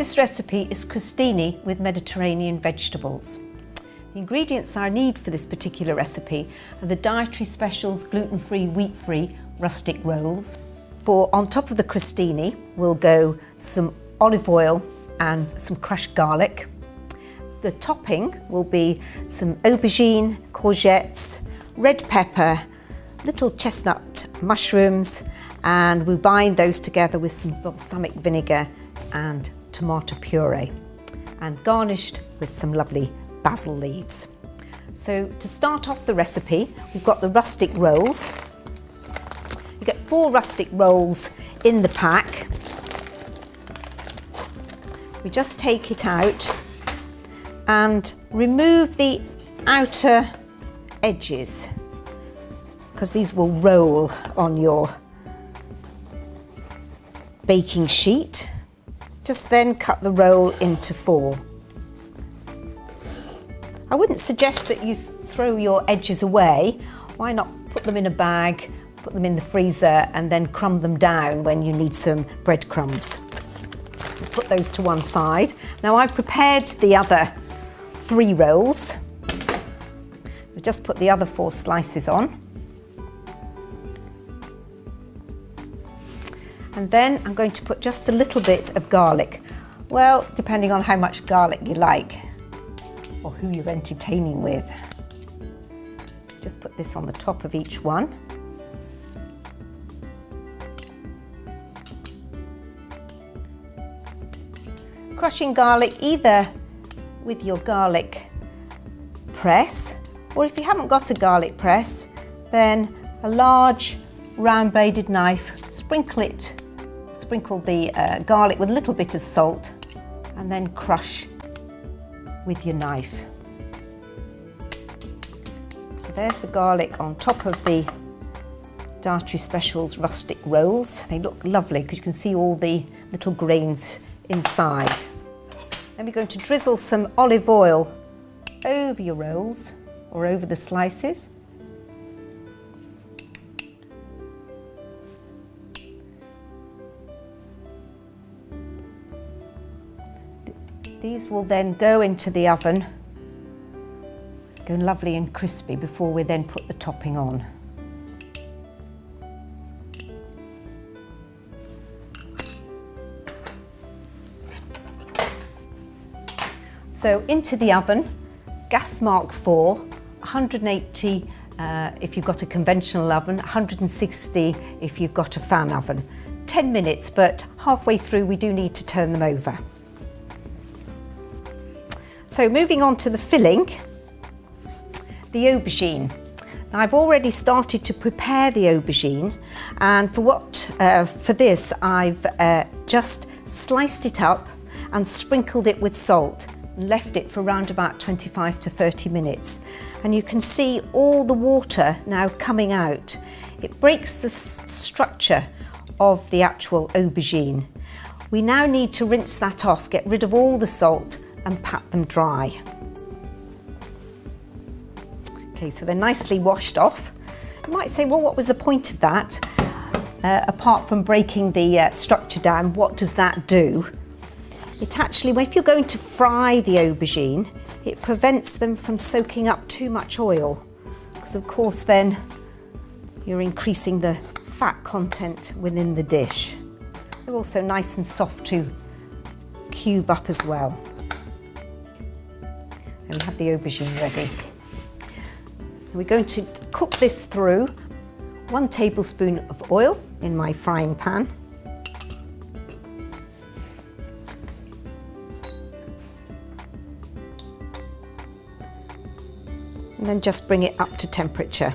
This recipe is crostini with Mediterranean vegetables. The ingredients I need for this particular recipe are the Dietary Specials gluten-free, wheat-free rustic rolls. On top of the crostini will go some olive oil and some crushed garlic. The topping will be some aubergine, courgettes, red pepper, little chestnut mushrooms, and we bind those together with some balsamic vinegar and tomato puree, and garnished with some lovely basil leaves. So to start off the recipe, we've got the rustic rolls. You get 4 rustic rolls in the pack. We just take it out and remove the outer edges, because these will roll on your baking sheet. Just then cut the roll into 4. I wouldn't suggest that you throw your edges away. Why not put them in a bag, put them in the freezer, and then crumb them down when you need some breadcrumbs. So put those to one side. Now I've prepared the other 3 rolls. We just put the other 4 slices on. And then I'm going to put just a little bit of garlic. Well, depending on how much garlic you like or who you're entertaining with. Just put this on the top of each one. Crushing garlic either with your garlic press, or if you haven't got a garlic press, then a large round bladed knife, sprinkle the garlic with a little bit of salt, and then crush with your knife. So there's the garlic on top of the Dietary Specials rustic rolls. They look lovely because you can see all the little grains inside. Then we're going to drizzle some olive oil over your rolls or over the slices. These will then go into the oven, go lovely and crispy before we then put the topping on. So into the oven, gas mark 4, 180 if you've got a conventional oven, 160 if you've got a fan oven. 10 minutes, but halfway through we do need to turn them over. So moving on to the filling, the aubergine. Now I've already started to prepare the aubergine, and for this I've just sliced it up and sprinkled it with salt and left it for around about 25 to 30 minutes. And you can see all the water now coming out. It breaks the structure of the actual aubergine. We now need to rinse that off, get rid of all the salt, and pat them dry. Okay, so they're nicely washed off. You might say, well, what was the point of that? Apart from breaking the structure down, what does that do? It actually, if you're going to fry the aubergine, it prevents them from soaking up too much oil, because of course then you're increasing the fat content within the dish. They're also nice and soft to cube up as well. And we have the aubergine ready. We're going to cook this through 1 tablespoon of oil in my frying pan. And then just bring it up to temperature.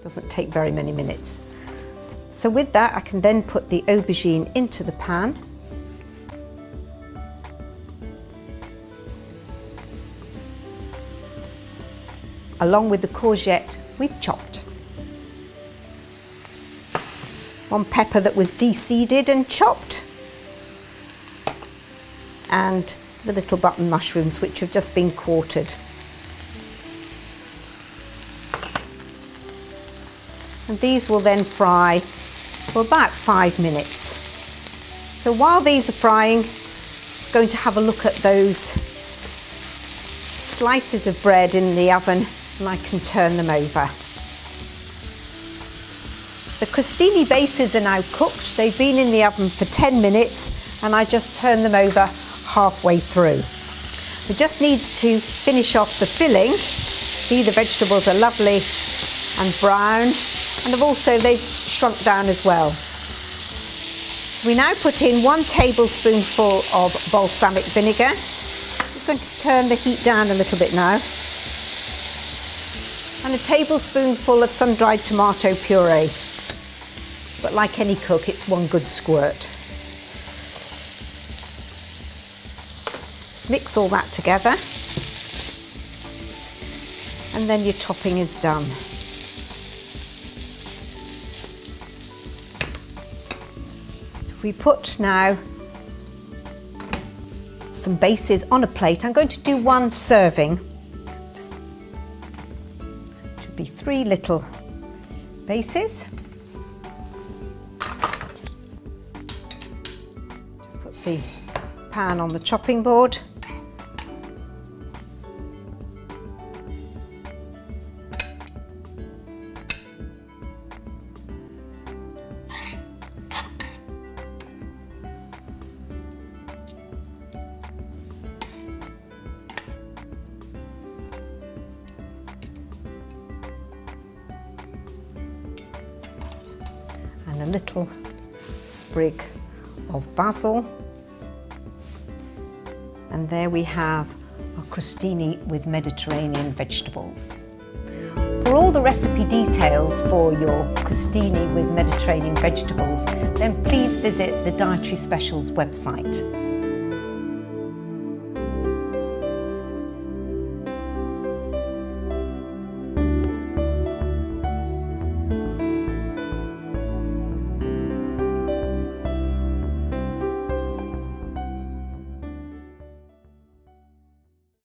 Doesn't take very many minutes. So with that, I can then put the aubergine into the pan. Along with the courgette we've chopped. 1 pepper that was de-seeded and chopped. And the little button mushrooms which have just been quartered. And these will then fry for about 5 minutes. So while these are frying, Just going to have a look at those slices of bread in the oven, and I can turn them over. The crostini bases are now cooked. They've been in the oven for 10 minutes and I just turn them over halfway through. We just need to finish off the filling. See, the vegetables are lovely and brown, and they've shrunk down as well. We now put in 1 tablespoonful of balsamic vinegar. Just going to turn the heat down a little bit now. And a tablespoonful of sun-dried tomato puree. But like any cook, it's 1 good squirt. Just mix all that together. And then your topping is done. If we put now some bases on a plate, I'm going to do 1 serving. Should be 3 little bases. Just put the pan on the chopping board. And a little sprig of basil. And there we have our crostini with Mediterranean vegetables. For all the recipe details for your crostini with Mediterranean vegetables, then please visit the Dietary Specials website.